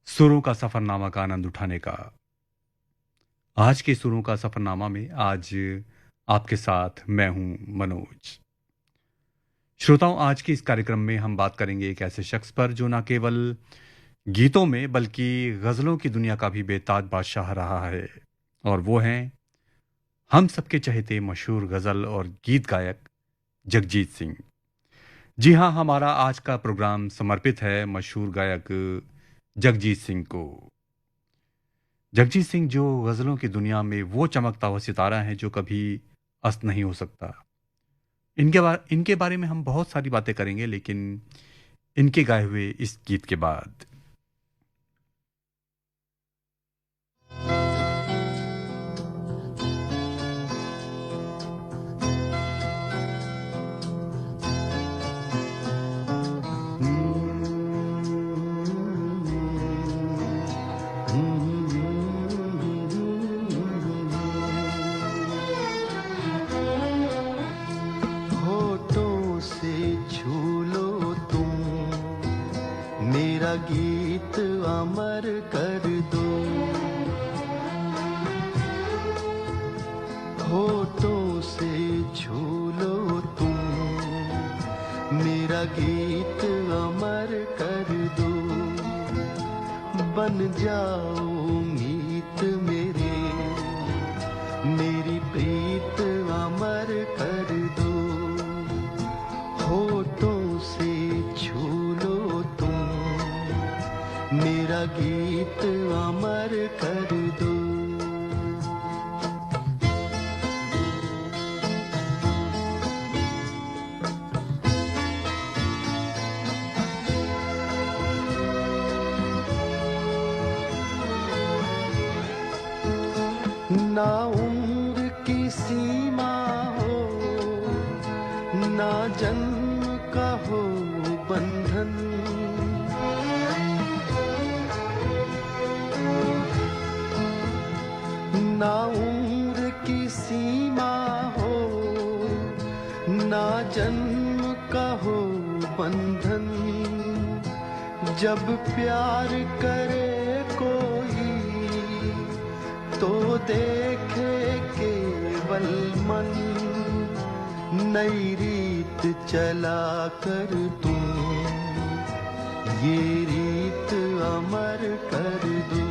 सुरों का सफरनामा का आनंद उठाने का। आज के सुरों का सफरनामा में आज आपके साथ मैं हूं मनोज। श्रोताओं, आज के इस कार्यक्रम में हम बात करेंगे एक ऐसे शख्स पर जो न केवल गीतों में बल्कि गजलों की दुनिया का भी बेताज बादशाह रहा है, और वो हैं हम सबके चहेते मशहूर गजल और गीत गायक जगजीत सिंह। जी हाँ, हमारा आज का प्रोग्राम समर्पित है मशहूर गायक जगजीत सिंह को। जगजीत सिंह जो गज़लों की दुनिया में वो चमकता हुआ सितारा है जो कभी अस्त नहीं हो सकता। इनके बारे में हम बहुत सारी बातें करेंगे, लेकिन इनके गाए हुए इस गीत के बाद। होठों से छू लो तुम, मेरा गीत अमर कर दो। होठों से छू लो तुम, मेरा गीत अमर कर दो। बन जाओ मीत मेरे, मेरी प्रीत अमर कर दो। होठों से छू लो तुम, मेरा गीत अमर कर दो। ना उम्र की सीमा हो, ना जन्म का हो बंधन। ना उम्र की सीमा हो, ना जन्म का हो बंधन। जब प्यार करे कोई तो देखे केवल मन। नई रीत चला कर तुम, ये रीत अमर कर दो।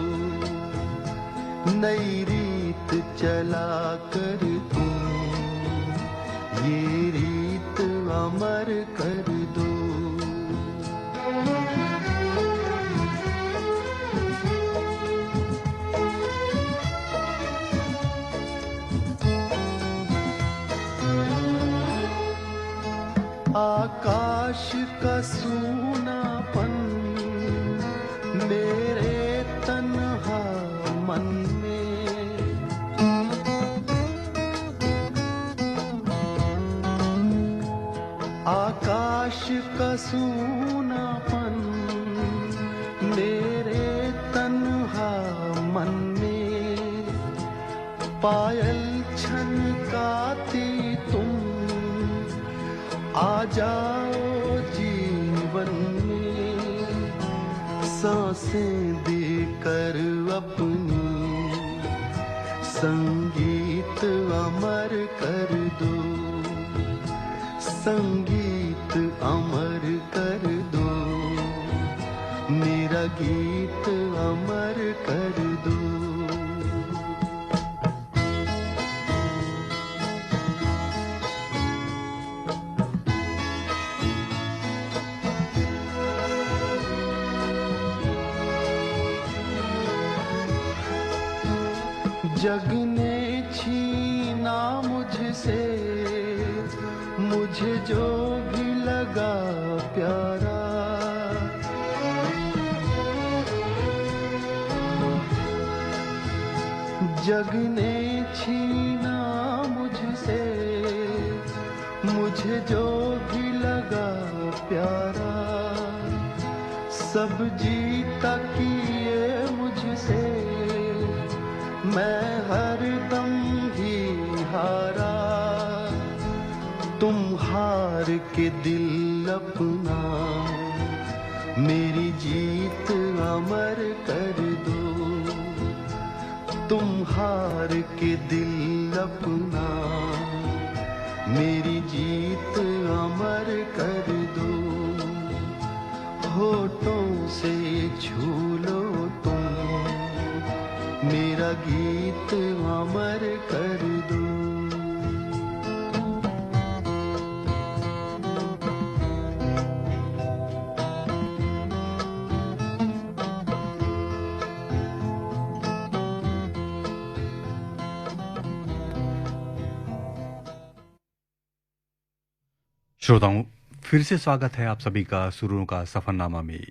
नई रीत चला कर तुम, ये रीत अमर कर दो। आकाश का सूनापन मेरे तन्हा मन में। आकाश का सूनापन मेरे तन्हा मन में। पायल छनकाती तुम, आ जाओ जीवन में। सांसें देकर अपनी, संगीत अमर कर दो। संगीत अमर कर दो, मेरा गीत अमर कर दो। जग ने छीना मुझसे, मुझे जो भी लगा प्यारा। जग ने छीना मुझसे, मुझे जो भी लगा प्यारा। सब जीता किए मुझसे, मैं हरदम ही हारा। तुम हार के दिल अपना, मेरी जीत अमर कर दो, तुम हार के दिल अपना मेरी जीत अमर कर दो, होठों से छू लो तुम मेरा गीत अमर कर दो। श्रोताओं, फिर से स्वागत है आप सभी का सुरों का सफरनामा में।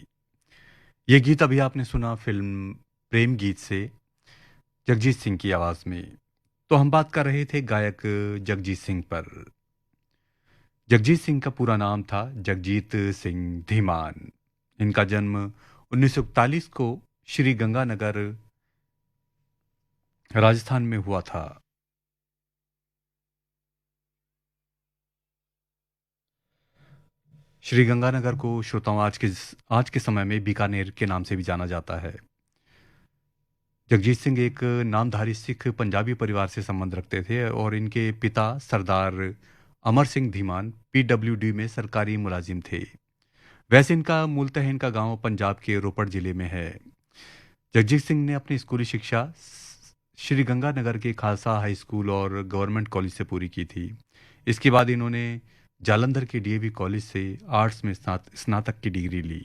ये गीत अभी आपने सुना फिल्म प्रेम गीत से जगजीत सिंह की आवाज में। तो हम बात कर रहे थे गायक जगजीत सिंह पर। जगजीत सिंह का पूरा नाम था जगजीत सिंह धीमान। इनका जन्म 1941 को श्री गंगानगर राजस्थान में हुआ था। श्री गंगानगर को श्रोताओं आज के समय में बीकानेर के नाम से भी जाना जाता है। जगजीत सिंह एक नामधारी सिख पंजाबी परिवार से संबंध रखते थे और इनके पिता सरदार अमर सिंह धीमान पीडब्ल्यूडी में सरकारी मुलाजिम थे। वैसे इनका मूलतः इनका गांव पंजाब के रोपड़ जिले में है। जगजीत सिंह ने अपनी स्कूली शिक्षा श्री गंगानगर के खालसा हाई स्कूल और गवर्नमेंट कॉलेज से पूरी की थी। इसके बाद इन्होंने जालंधर के डीएवी कॉलेज से आर्ट्स में स्नातक की डिग्री ली।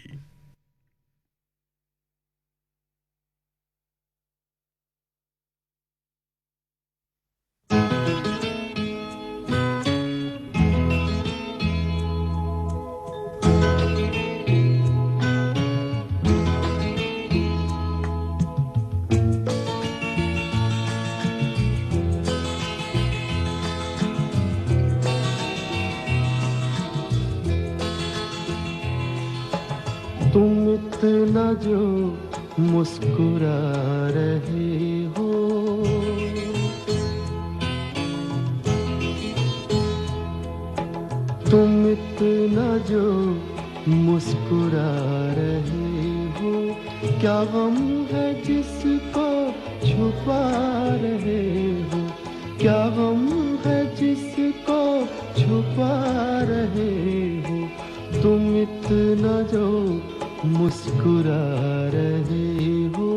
तुम इतना जो मुस्कुरा रहे हो, तुम इतना जो मुस्कुरा रहे हो, क्या गम है जिसको छुपा रहे हो, क्या गम है जिसको छुपा रहे हो, तुम इतना जो मुस्कुरा रहे हो।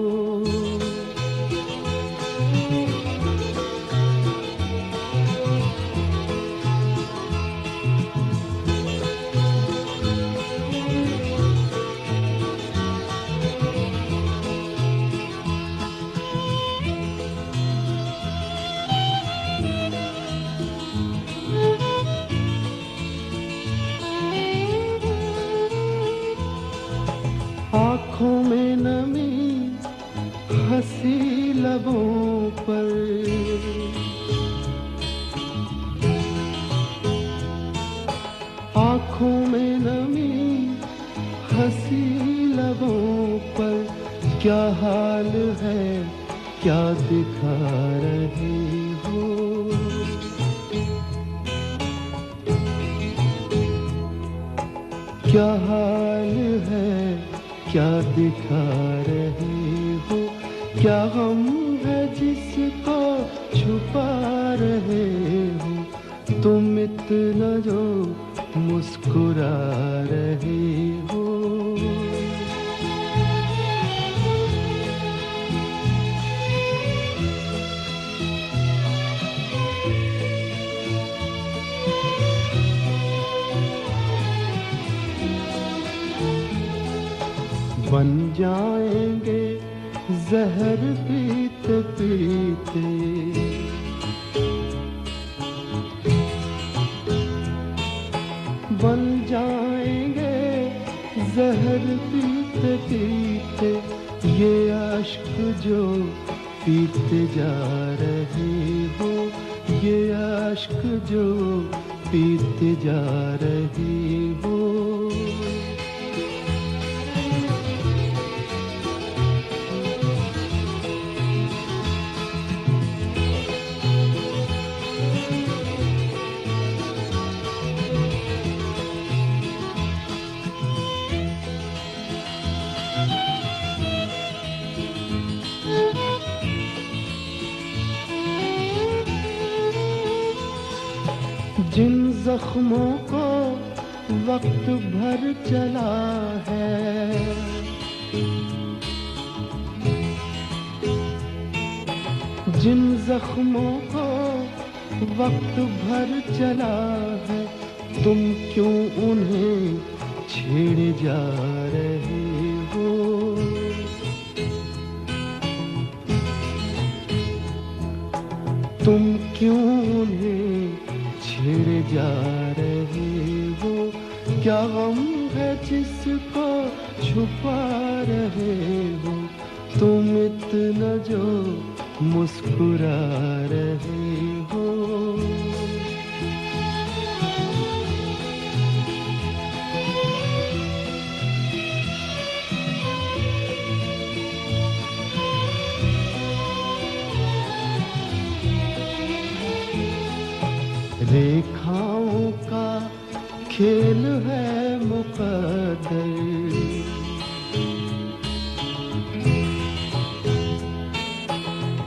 आँखों में नमी हंसी लबों पर, आँखों में नमी हंसी लबों पर, क्या हाल है क्या दिखा रहे हो, क्या हाल है क्या दिखा रहे हो, क्या गम है जिसको छुपा रहे हो, तुम इतना जो मुस्कुरा रहे हो। बन जाएंगे जहर पीते पीते, बन जाएंगे जहर पीते पीते, ये अश्क जो पीते जा रहे हो, ये अश्क जो पीते जा रहे हो। जिन जख्मों को वक्त भर चला है, जिन जख्मों को वक्त भर चला है, तुम क्यों उन्हें छेड़े जा रहे हो? तुम क्यों उन्हें छेड़े जा रहे हो? क्या गम है जिसको छुपा रहे हो? तुम इतना जो मुस्कुरा रहे हो। रेखाओं का खेल है मुकद्दर,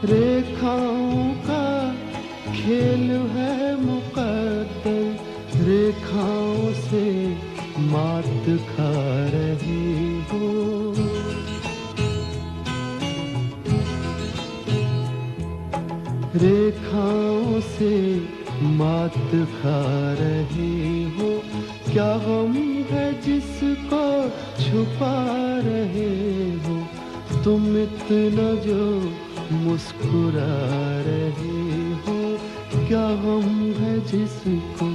रेखाओं का खेल है मुकद्दर, रेखाओं से मात खा रही हो। रेखाओं से मात खा रहे हो। क्या गम है जिसको छुपा रहे हो? तुम इतना जो मुस्कुरा रहे हो। क्या गम है जिसको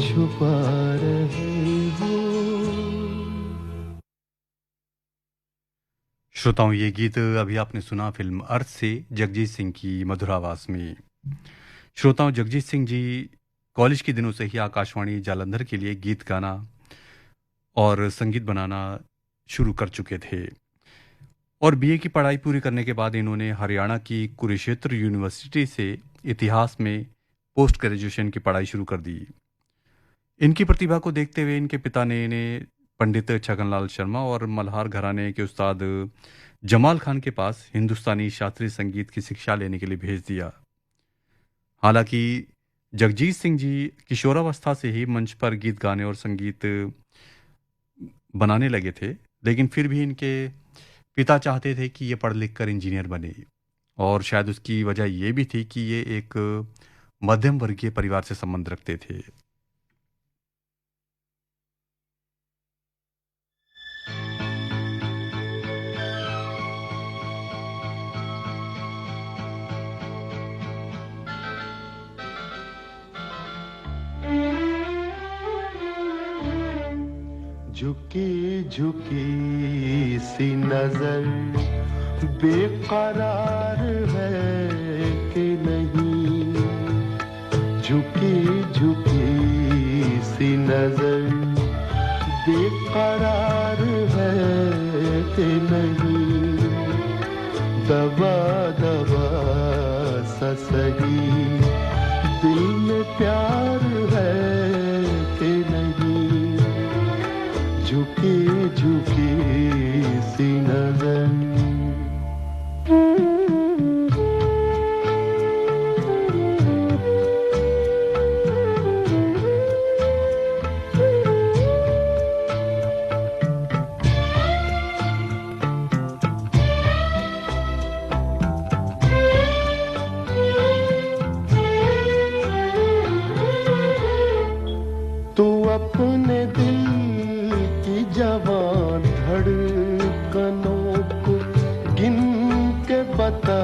छुपा रहे हो? श्रोताओं, ये गीत अभी आपने सुना फिल्म अर्थ से जगजीत सिंह की मधुर आवाज में। श्रोताओं, जगजीत सिंह जी कॉलेज के दिनों से ही आकाशवाणी जालंधर के लिए गीत गाना और संगीत बनाना शुरू कर चुके थे और बीए की पढ़ाई पूरी करने के बाद इन्होंने हरियाणा की कुरुक्षेत्र यूनिवर्सिटी से इतिहास में पोस्ट ग्रेजुएशन की पढ़ाई शुरू कर दी। इनकी प्रतिभा को देखते हुए इनके पिता ने इन्हें पंडित छगनलाल शर्मा और मल्हार घराने के उस्ताद जमाल खान के पास हिंदुस्तानी शास्त्रीय संगीत की शिक्षा लेने के लिए भेज दिया। हालांकि जगजीत सिंह जी किशोरावस्था से ही मंच पर गीत गाने और संगीत बनाने लगे थे, लेकिन फिर भी इनके पिता चाहते थे कि ये पढ़ लिख कर इंजीनियर बने और शायद उसकी वजह ये भी थी कि ये एक मध्यम वर्गीय परिवार से संबंध रखते थे। झुकी झुकी सी नजर बेकरार है कि नहीं? झुकी झुकी सी नजर बेकरार है कि नहीं? दबा दबा सा सही दिल में प्यार है कि नहीं? झुकी झुकी सी नजर। तू अपने दिल की जवान धड़कनों को गिन के बता।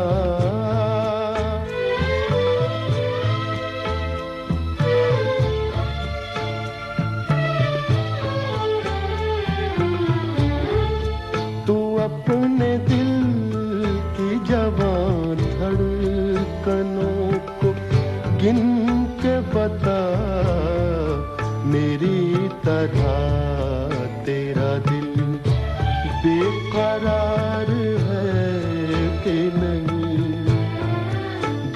तू अपने दिल की जवान धड़कनों को गिन के बता। मेरी तरह तेरा दिल बेकरार है कि नहीं?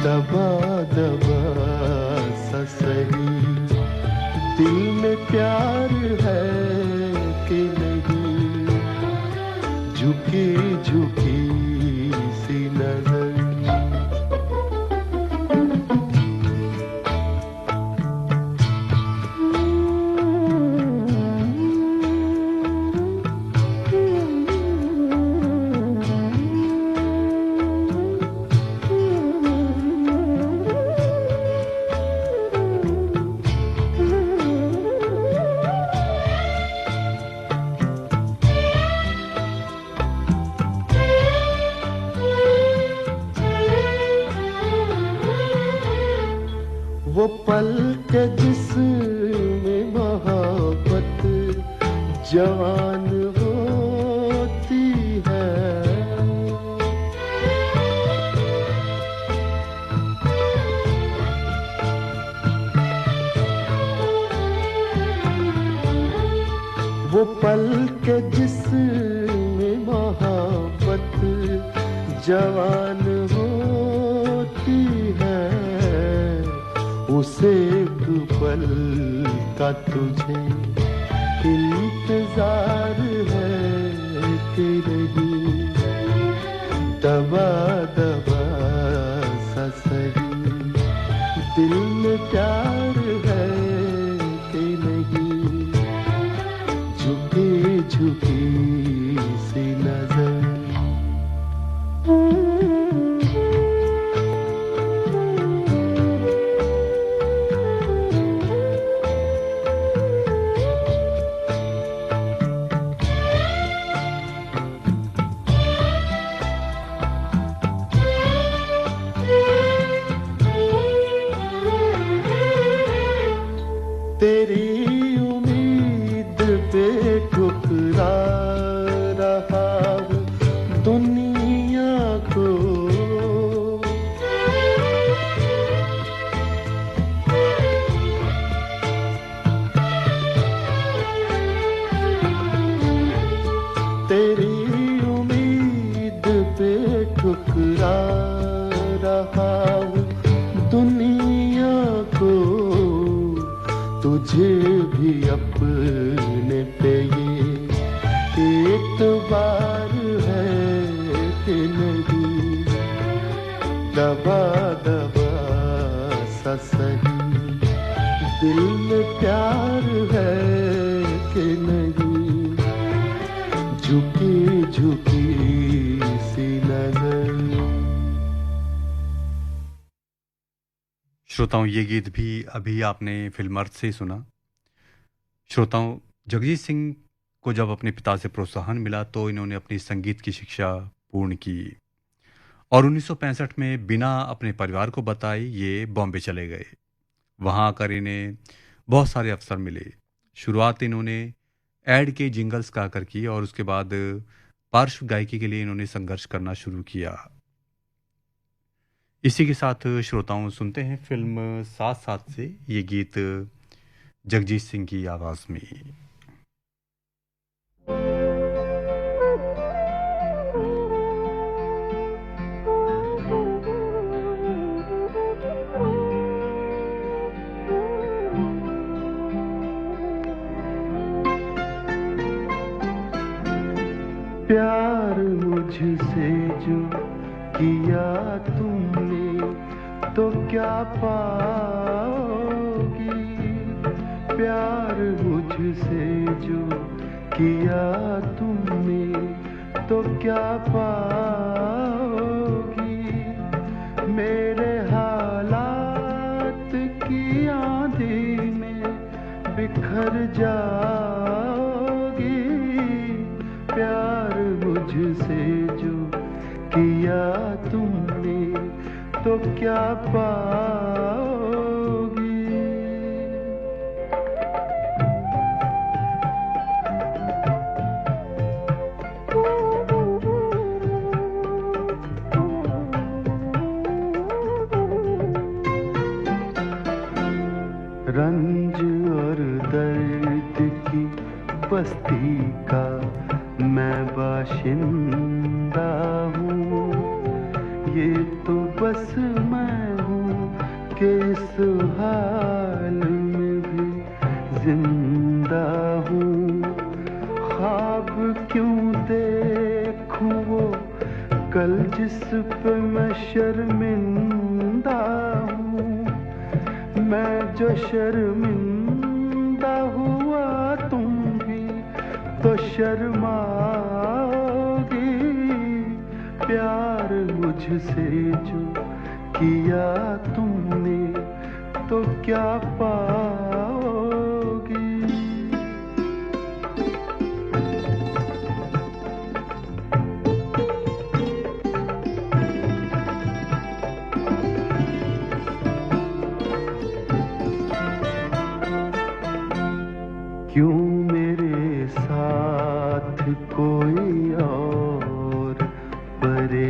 दबा दबा सा सही दिल में प्यार है कि नहीं? झुकी झुकी सी नजर। पल के जिसमें मोहब्बत जवान होती है। वो पल के जिसमें मोहब्बत जवान होती है, उसे एक पल का तुझे इंतजार है कि नहीं। दबा दबा सा सही दिल में प्यार है कि नहीं। झुकी झुकी सी नजर तेरी उम्मीद पे ठुकरा रहा हूँ दुनिया को। तेरी उम्मीद पे ठुकरा रहा हूँ दुनिया को। तुझे भी अपने पे ये एतबार है कि नहीं। दबा दबा सा सही दिल में प्यार है कि नहीं। झुकी झुकी सी नजर। श्रोताओं, ये गीत भी अभी आपने फिल्म अर्थ से सुना। श्रोताओं, जगजीत सिंह को जब अपने पिता से प्रोत्साहन मिला तो इन्होंने अपनी संगीत की शिक्षा पूर्ण की और 1965 में बिना अपने परिवार को बताए ये बॉम्बे चले गए। वहाँ आकर इन्हें बहुत सारे अवसर मिले। शुरुआत इन्होंने एड के जिंगल्स गाकर की और उसके बाद पार्श्व गायकी के लिए इन्होंने संघर्ष करना शुरू किया। इसी के साथ श्रोताओं सुनते हैं फिल्म साथ साथ से ये गीत जगजीत सिंह की आवाज में। प्यार मुझसे जो किया तुमने तो क्या पाओगी। प्यार मुझसे जो किया तुमने तो क्या पाओगी। मेरे हालात की आंधी में बिखर जाओगी। प्यार मुझसे जो किया तुमने तो क्या पाओगी। रंज और दर्द की बस्ती का मैं बाशिंदा हूँ। ये तो बस मैं हूँ कि इस हाल में भी जिंदा हूँ। ख्वाब क्यों देखूं वो कल जिस पे मैं शर्मिंदा हूँ। मैं जो शर्मिंदा हुआ तुम भी तो शर्माओगी। प्यार मुझसे जो किया तुमने तो क्या पाओगी।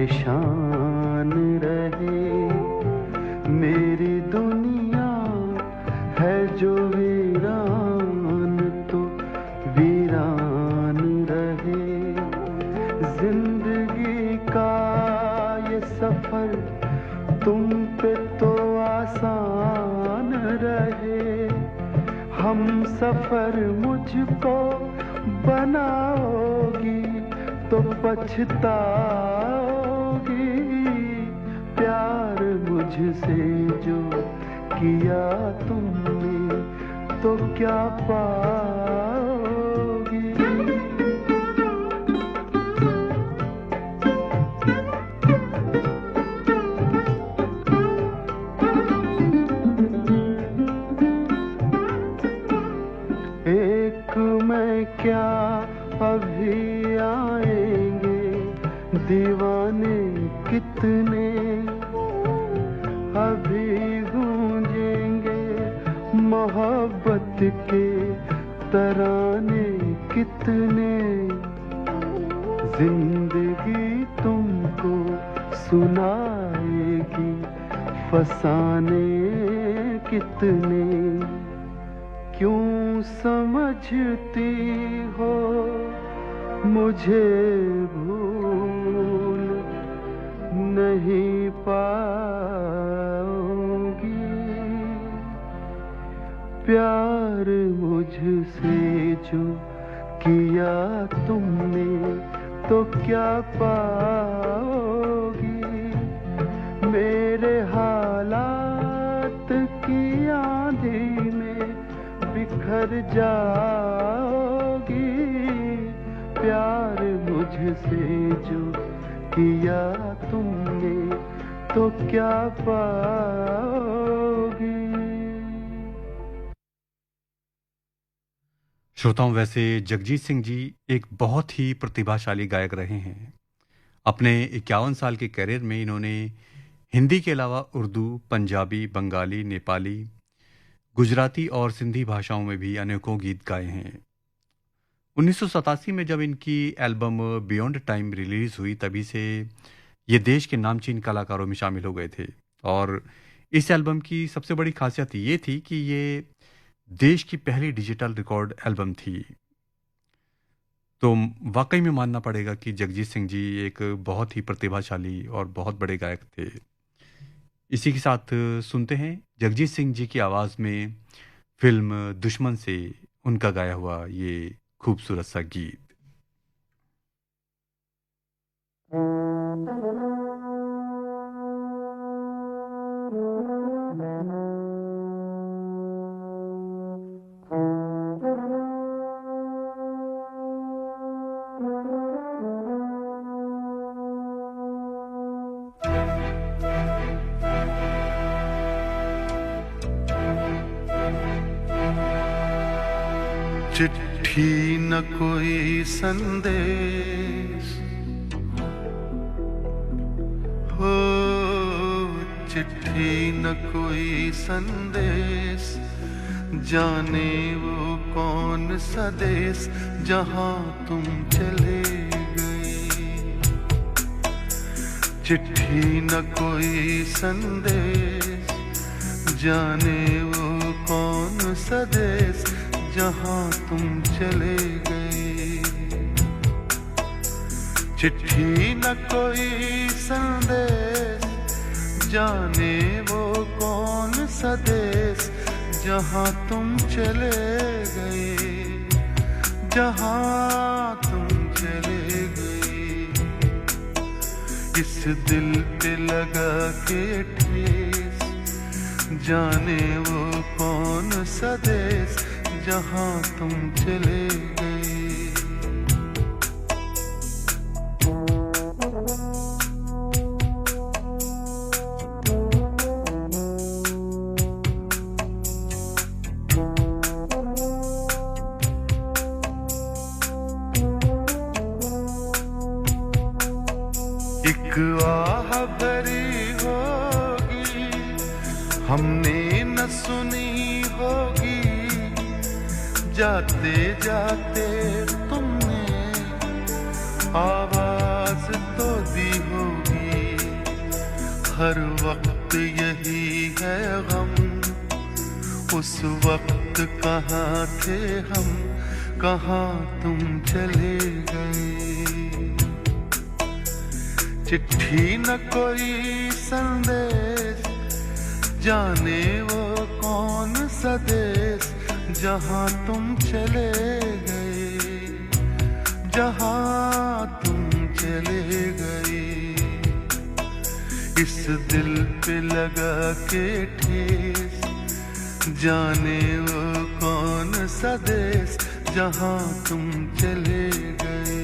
परेशान रहे। मेरी दुनिया है जो वीरान तो वीरान रहे। जिंदगी का ये सफर तुम पे तो आसान रहे। हम सफर मुझको बनाओगी तो पछताओगी। प्यार मुझसे जो किया तुमने तो क्या पाओगी। एक मैं क्या अभी आएंगे दीवाने कितने। अभी गूंजेंगे मोहब्बत के तराने कितने। जिंदगी तुमको सुनाएगी फसाने कितने। क्यों समझती हो मुझे भूल नहीं पाओगी। प्यार मुझसे जो किया तुमने तो क्या पाओगी। मेरे हालात की आंधी में बिखर जाओगी। प्यार मुझसे जो किया तुमने तो क्या पाओगी। श्रोताओं, वैसे जगजीत सिंह जी एक बहुत ही प्रतिभाशाली गायक रहे हैं। अपने 51 साल के करियर में इन्होंने हिंदी के अलावा उर्दू, पंजाबी, बंगाली, नेपाली, गुजराती और सिंधी भाषाओं में भी अनेकों गीत गाए हैं। 1987 में जब इनकी एल्बम बियॉन्ड टाइम रिलीज हुई, तभी से ये देश के नामचीन कलाकारों में शामिल हो गए थे। और इस एल्बम की सबसे बड़ी खासियत ये थी कि ये देश की पहली डिजिटल रिकॉर्ड एल्बम थी। तो वाकई में मानना पड़ेगा कि जगजीत सिंह जी एक बहुत ही प्रतिभाशाली और बहुत बड़े गायक थे। इसी के साथ सुनते हैं जगजीत सिंह जी की आवाज़ में फिल्म दुश्मन से उनका गाया हुआ ये खूबसूरत सा गीत। चिट्ठी न कोई संदेश हो। चिट्ठी न कोई संदेश जाने वो कौन सा देश जहां तुम चले गए। चिट्ठी न कोई संदेश जाने वो कौन सा देश जहां तुम चले गए। चिट्ठी न कोई संदेश जाने वो कौन सा देश जहां तुम चले गए। जहां तुम चले गए। इस दिल पे लगा के ठेस जाने वो कौन सा देश जहां तुम चले गए। एक आह भरी होगी हमने न सुनी होगी। जाते जाते तुमने आवाज तो दी होगी। हर वक्त यही है गम, उस वक्त कहाँ थे हम, कहाँ तुम चले गए। चिट्ठी न कोई संदेश, जाने वो कौन सा देश, जहाँ तुम चले गए, जहाँ तुम चले गए। इस दिल पे लगा के ठेस, जाने वो कौन सा देश, जहाँ तुम चले गए।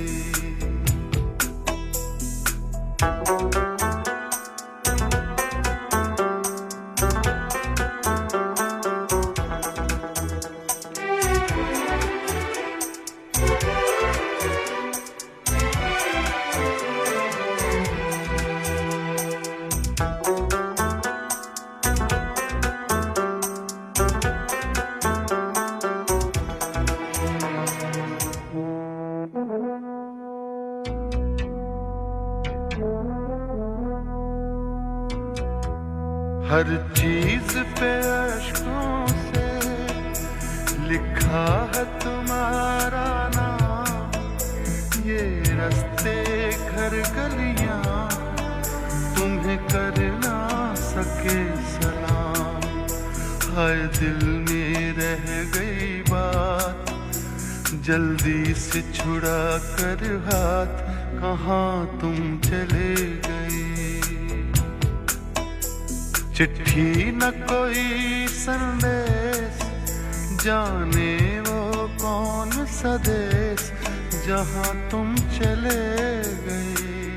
हर चीज पे अश्कों से लिखा है तुम्हारा नाम, ये रास्ते घर गलियां तुम्हें कर ना सके सलाम। हाय दिल में रह गई बात, जल्दी से छुड़ा कर हाथ, कहाँ तुम चले गए। चिट्ठी न कोई संदेश, जाने वो कौन सा देश, जहाँ तुम चले गए,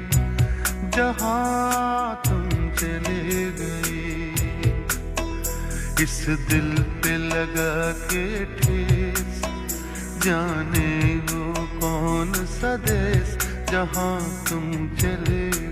जहाँ तुम चले गए। इस दिल पे लगा के ठेस, जाने वो कौन सा देश, जहाँ तुम चले गए।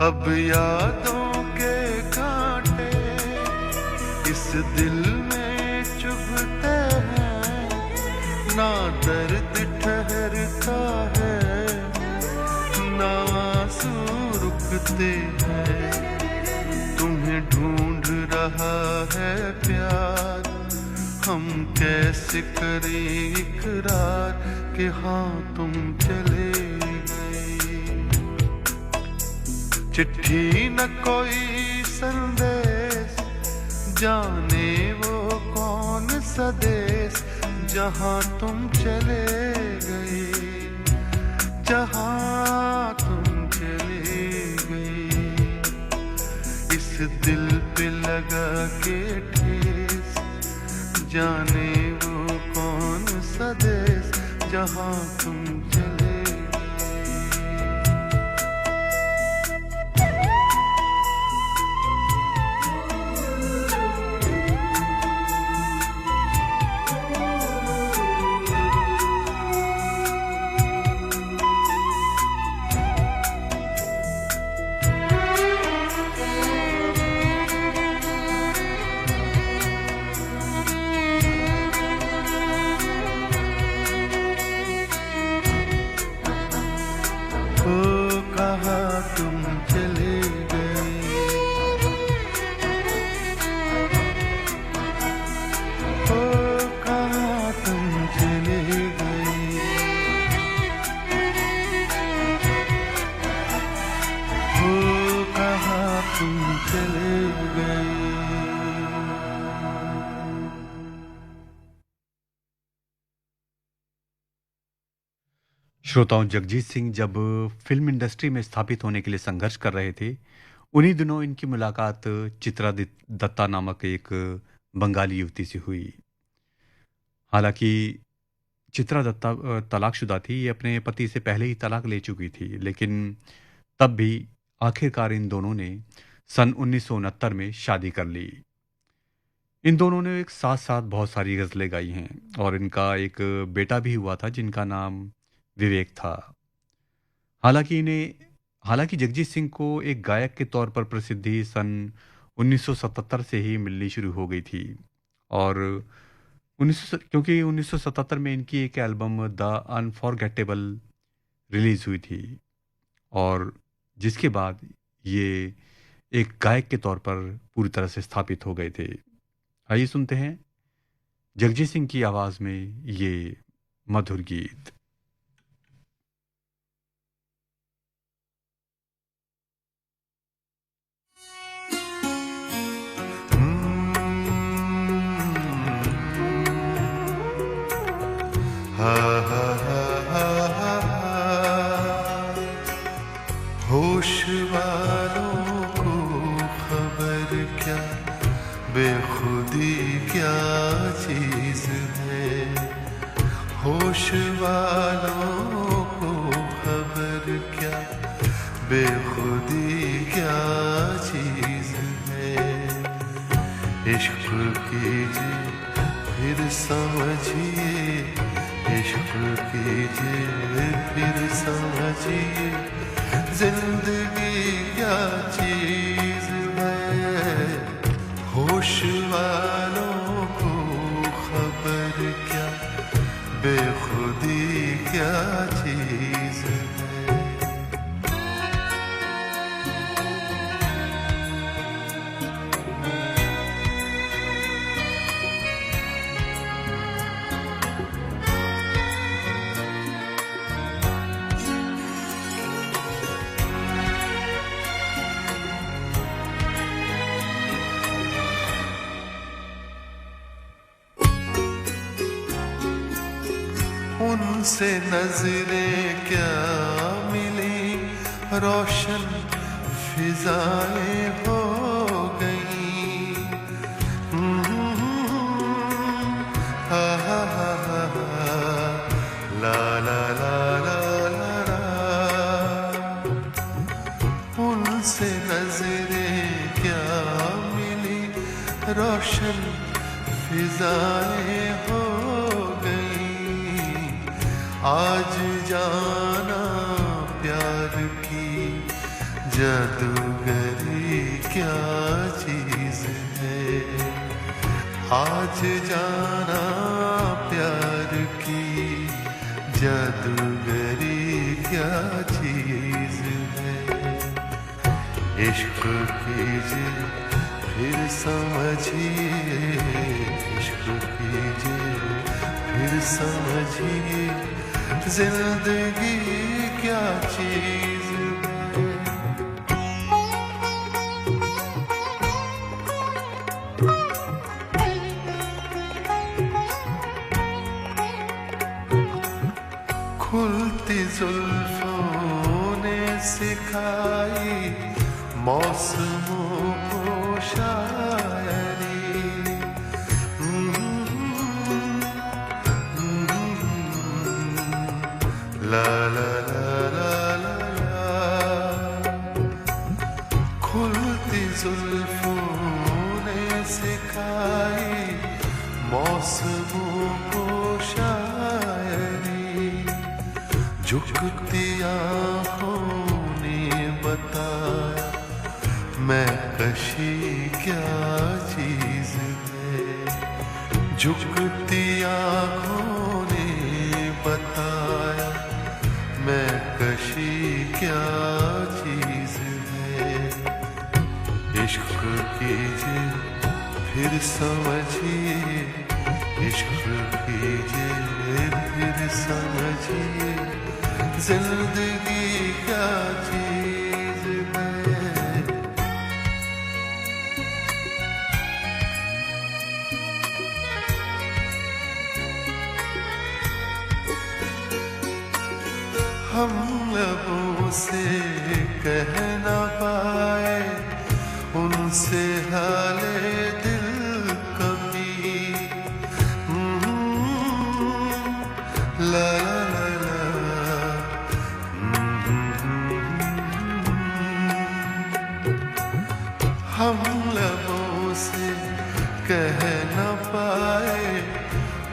अब यादों के कांटे इस दिल में चुभते हैं, ना दर्द ठहरता है, ना आंसू रुकते हैं। तुम्हें ढूंढ रहा है प्यार, हम कैसे करें इकरार कि हाँ तुम चले गए। चिट्ठी न कोई संदेश, जाने वो कौन सा देश, जहाँ तुम चले गए, जहाँ तुम चले गए। इस दिल पे लगा के ठेस, जाने वो कौन सा देश, जहाँ तुम चले। श्रोताओं, जगजीत सिंह जब फिल्म इंडस्ट्री में स्थापित होने के लिए संघर्ष कर रहे थे, उन्हीं दिनों इनकी मुलाकात चित्रा दत्ता नामक एक बंगाली युवती से हुई। हालांकि चित्रा दत्ता तलाकशुदा थी, ये अपने पति से पहले ही तलाक ले चुकी थी, लेकिन तब भी आखिरकार इन दोनों ने सन 1969 में शादी कर ली। इन दोनों ने एक साथ साथ बहुत सारी गज़लें गाई हैं और इनका एक बेटा भी हुआ था जिनका नाम विवेक था। हालांकि इन्हें हालांकि जगजीत सिंह को एक गायक के तौर पर प्रसिद्धि सन 1977 से ही मिलनी शुरू हो गई थी और क्योंकि 1977 में इनकी एक एल्बम द अनफॉरगेटेबल रिलीज हुई थी और जिसके बाद ये एक गायक के तौर पर पूरी तरह से स्थापित हो गए थे। आइए सुनते हैं जगजीत सिंह की आवाज में ये मधुर गीत। हा हा हा हा होश वालों को खबर क्या, बेखुदी क्या चीज है। होश वालों को खबर क्या, बेखुदी क्या चीज है। इश्क कीजिए फिर समझिए, इश्क कीजिए फिर समझिए, जिंदगी क्या चीज है। होश वालों को खबर क्या, बेखुदी क्या चीज है। उनसे नजरें क्या मिली, रोशन फिजाएं हो गई। हा हा हा हा ला ला ला ला ला ला। उनसे नजरें क्या मिली, रोशन फिजाएं हो। आज जाना प्यार की जादूगरी क्या चीज है। आज जाना प्यार की जादूगरी क्या चीज है। इश्क कीजिए फिर समझिए, इश्क कीजिए फिर समझिए, जिंदगी क्या चीज है। खुलती जुल्फों ने सिखाई मौसमों को शायरी। ला ला ला ला ला ला। खुलती जुल्फों ने सिखाई मौसमों को शायरी। झुकती आँखों ने बताया मैं कशी क्या चीज है। झुकती आँखों ने बताया मैं कशी क्या चीज है। इश्क कीजिए फिर समझिए, इश्क कीजिए फिर समझिए, जिंदगी क्या चीज है। हम लबों से कह न पाए उनसे हाले दिल कभी। ला ला ला हम लबों से कह न पाए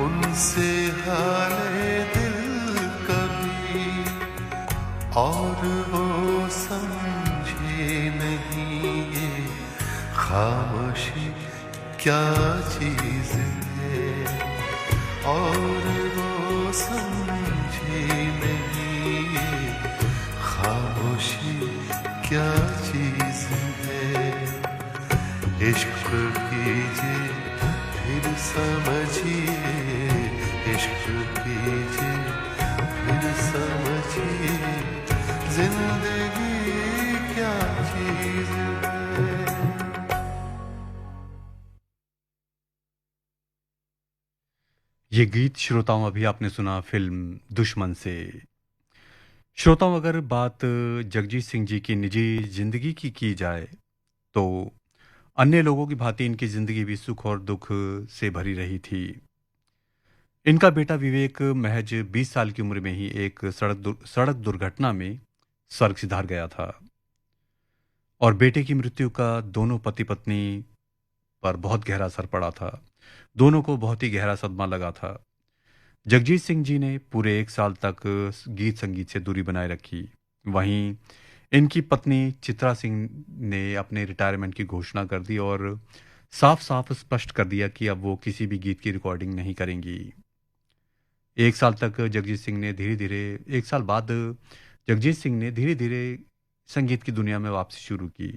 उनसे हाले दिल कभी, और वो समझे नहीं ये खामोशी क्या चीज है, और वो समझे नहीं ये खामोशी क्या चीज है। इश्क कीजिए फिर समझिए, इश्क कीजिए फिर समझिए, जिंदगी क्या चीज है। ये गीत श्रोताओं अभी आपने सुना फिल्म दुश्मन से। श्रोताओं, अगर बात जगजीत सिंह जी की निजी जिंदगी की जाए तो अन्य लोगों की भांति इनकी जिंदगी भी सुख और दुख से भरी रही थी। इनका बेटा विवेक महज 20 साल की उम्र में ही एक सड़क दुर्घटना में स्वर्ग सिधार गया था और बेटे की मृत्यु का दोनों पति पत्नी पर बहुत गहरा असर पड़ा था। दोनों को बहुत ही गहरा सदमा लगा था। जगजीत सिंह जी ने पूरे 1 साल तक गीत संगीत से दूरी बनाए रखी। वहीं इनकी पत्नी चित्रा सिंह ने अपने रिटायरमेंट की घोषणा कर दी और साफ साफ स्पष्ट कर दिया कि अब वो किसी भी गीत की रिकॉर्डिंग नहीं करेंगी। 1 साल तक जगजीत सिंह ने धीरे धीरे 1 साल बाद जगजीत सिंह ने धीरे धीरे संगीत की दुनिया में वापसी शुरू की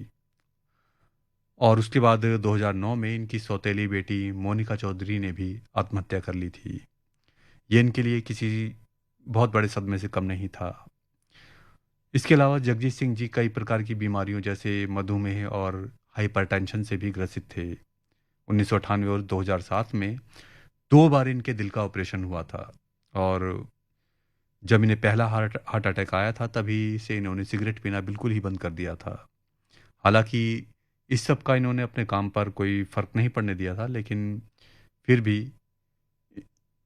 और उसके बाद 2009 में इनकी सौतेली बेटी मोनिका चौधरी ने भी आत्महत्या कर ली थी। ये इनके लिए किसी बहुत बड़े सदमे से कम नहीं था। इसके अलावा जगजीत सिंह जी कई प्रकार की बीमारियों जैसे मधुमेह और हाइपरटेंशन से भी ग्रसित थे। 1998 और 2007 में 2 बार इनके दिल का ऑपरेशन हुआ था और जब इन्हें पहला हार्ट अटैक आया था तभी से इन्होंने सिगरेट पीना बिल्कुल ही बंद कर दिया था। हालांकि इस सब का इन्होंने अपने काम पर कोई फर्क नहीं पड़ने दिया था, लेकिन फिर भी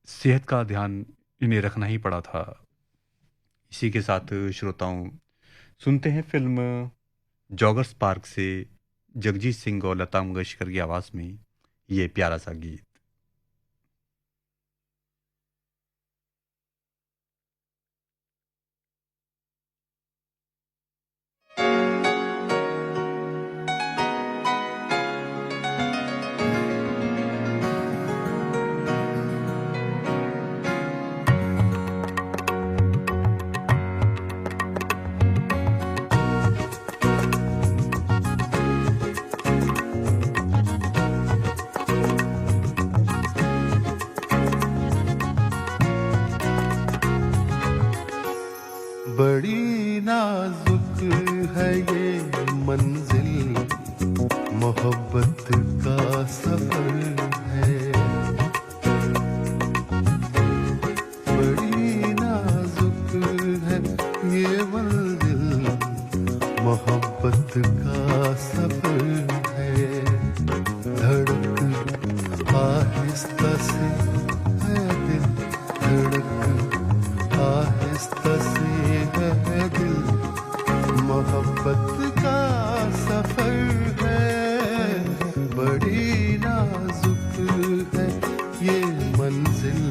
सेहत का ध्यान इन्हें रखना ही पड़ा था। इसी के साथ श्रोताओं सुनते हैं फिल्म जॉगर्स पार्क से जगजीत सिंह और लता मंगेशकर की आवाज में ये प्यारा सा गीत। बड़ी नाजुक है ये मंजिल, मोहब्बत का सफर है। बड़ी नाजुक है ये मंजिल, मोहब्बत का सफर है। धड़क आहिस्ता से है दिल, धड़क आहिस्ता से है दिल, मोहब्बत का सफर है। बड़ी नाजुक है ये मंजिल,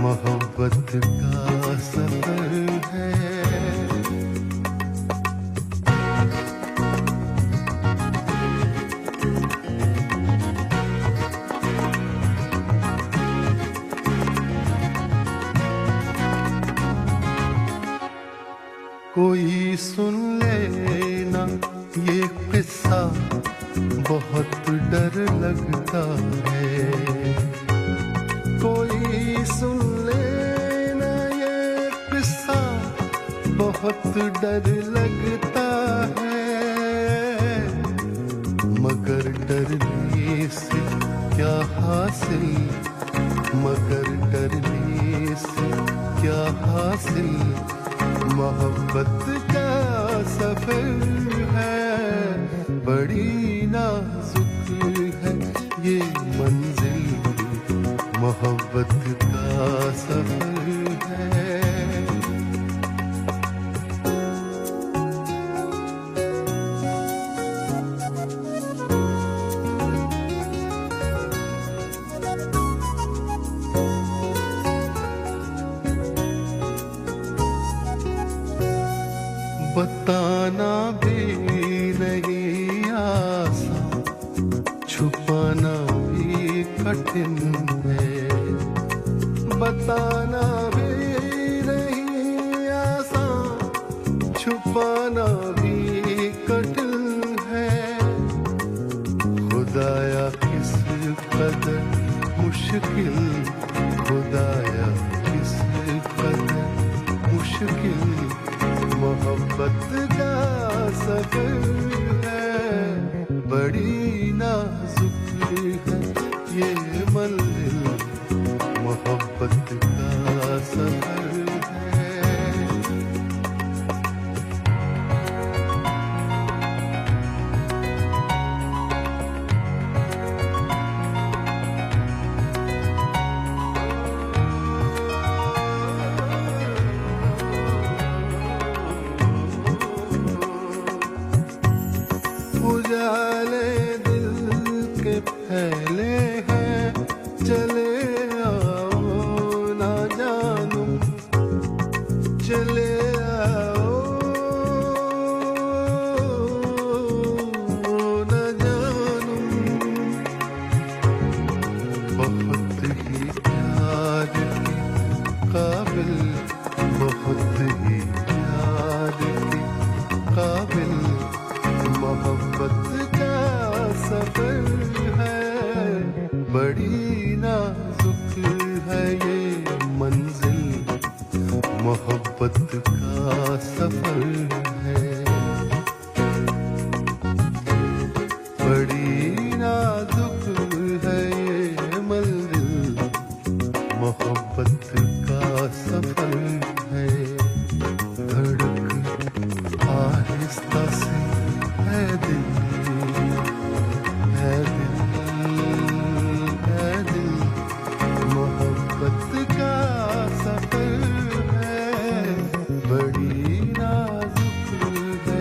मोहब्बत का सफर है। कोई सुन लेना ये किस्सा, बहुत डर लगता है। कोई सुन लेना ये किस्सा, बहुत डर लगता है। मगर डरने से क्या हासिल, मगर डरने से क्या हासिल, मोहब्बत का सफर है। बड़ी नाजुक है ये मंजिल, मोहब्बत का सफर है। बताना भी नहीं आसान, छुपाना भी कठिन है। बताना भी नहीं आसान, छुपाना भी कठिन है। खुदाया किस कदर मुश्किल, खुदाया किस कदर मुश्किल मोहब्बत का सफर है। बड़ी नाजुक है ये मंजिल, मोहब्बत का सफर है। उजाले दिल के फैले हैं, चले आओ ना जानू, चले आओ ना जानू। बहुत ही प्यार की काबिल, बहुत ही प्यार की काबिल मोहब्बत का सफर है। बड़ी नाजुक है ये मंजिल, मोहब्बत का सफर है। बड़ी नाजुक है ये मंजिल, मोहब्बत का सफर है। धड़क आहिस्ता से है दिल, है दिल, है दिल, मोहब्बत का सफर है। बड़ी नाजुक है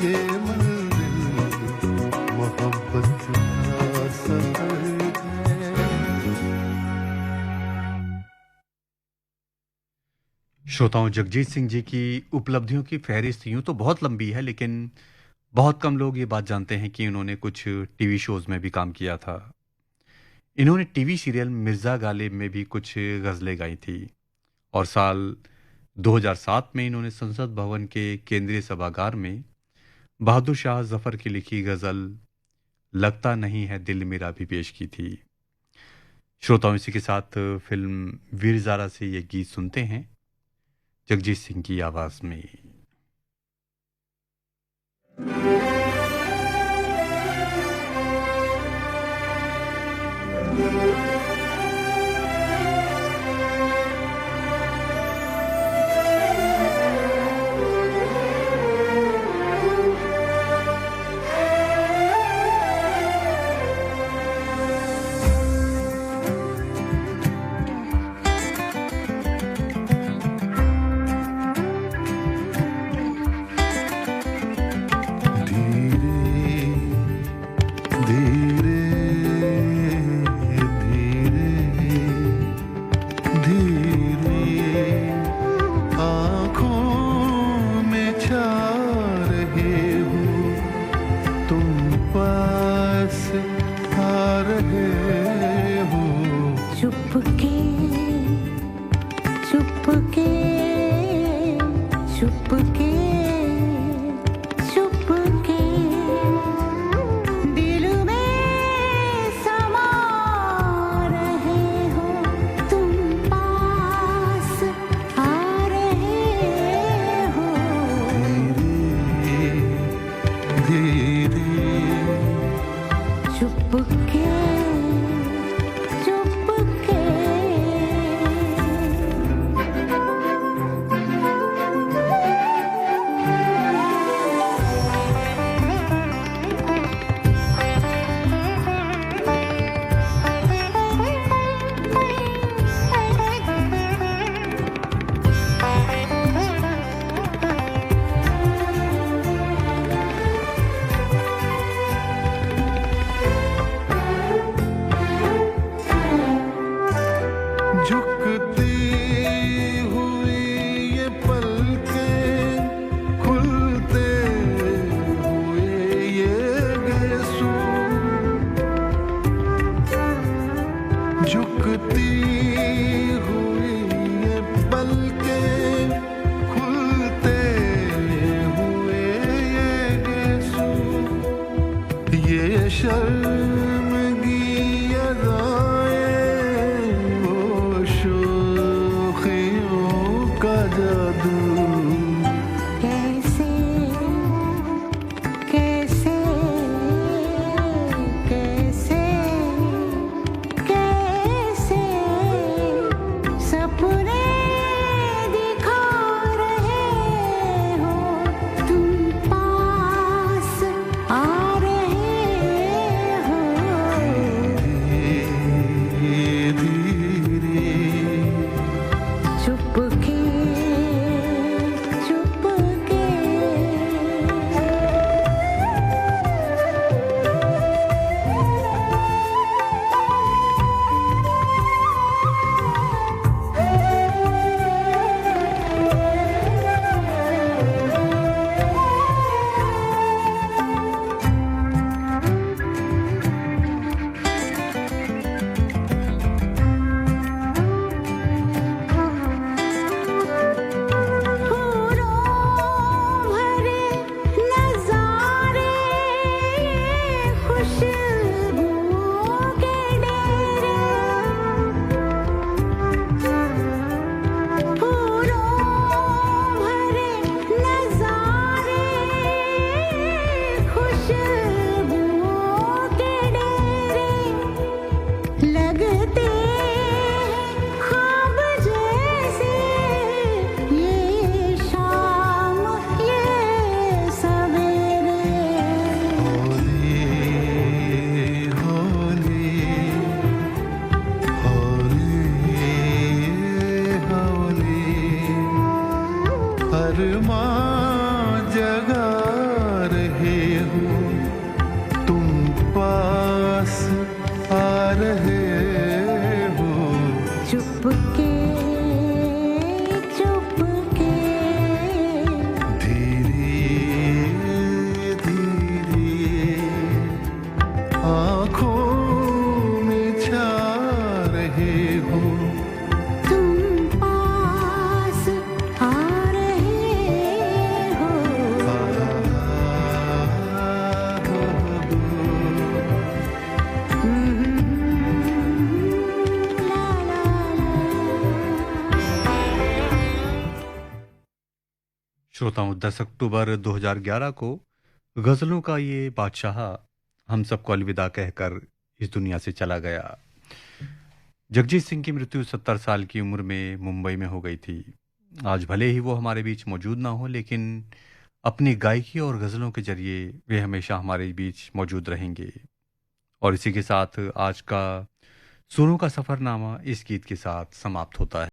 ये मंजिल, मोहब्बत का सफर है। श्रोताओं, जगजीत सिंह जी की उपलब्धियों की फहरिस्त यूं तो बहुत लंबी है, लेकिन बहुत कम लोग ये बात जानते हैं कि इन्होंने कुछ टीवी शोज में भी काम किया था। इन्होंने टीवी सीरियल मिर्ज़ा गालिब में भी कुछ गज़लें गाई थी और साल 2007 में इन्होंने संसद भवन के केंद्रीय सभागार में बहादुर शाह जफर की लिखी गज़ल लगता नहीं है दिल मेरा भी पेश की थी। श्रोताओं, इसी के साथ फिल्म वीर ज़ारा से ये गीत सुनते हैं जगजीत सिंह की आवाज़ में। चुपके झुकती हुई ये पलकें, खुलते हुए ये गेसू, ये शर्मगी अदाएं, वो शोखियों का जादू। कैसे कैसे कैसे कैसे सपने दिखा रहे हो, तुम पास आ रहे हो। धीरे चुपके चुपके फूलों भरे नजारे, खुशबुओं के डेरे, फूलों भरे नजारे, खुशबुओं के डेरे, लगते ख्वाब जैसे ये शाम ये सवेरे। होली होली होली होली, अरमां जगा रहे हो, तुम पास आ रहे हो। चुपके चुपके धीरे धीरे आँखों में छा रहे हो, तुम पास आ रहे हो। ला ला श्रोताओं 10 अक्टूबर 2011 को गजलों का ये बादशाह हम सबको अलविदा कहकर इस दुनिया से चला गया। जगजीत सिंह की मृत्यु 70 साल की उम्र में मुंबई में हो गई थी। आज भले ही वो हमारे बीच मौजूद ना हो, लेकिन अपनी गायकी और गजलों के जरिए वे हमेशा हमारे बीच मौजूद रहेंगे। और इसी के साथ आज का सुरों का सफरनामा इस गीत के साथ समाप्त होता है।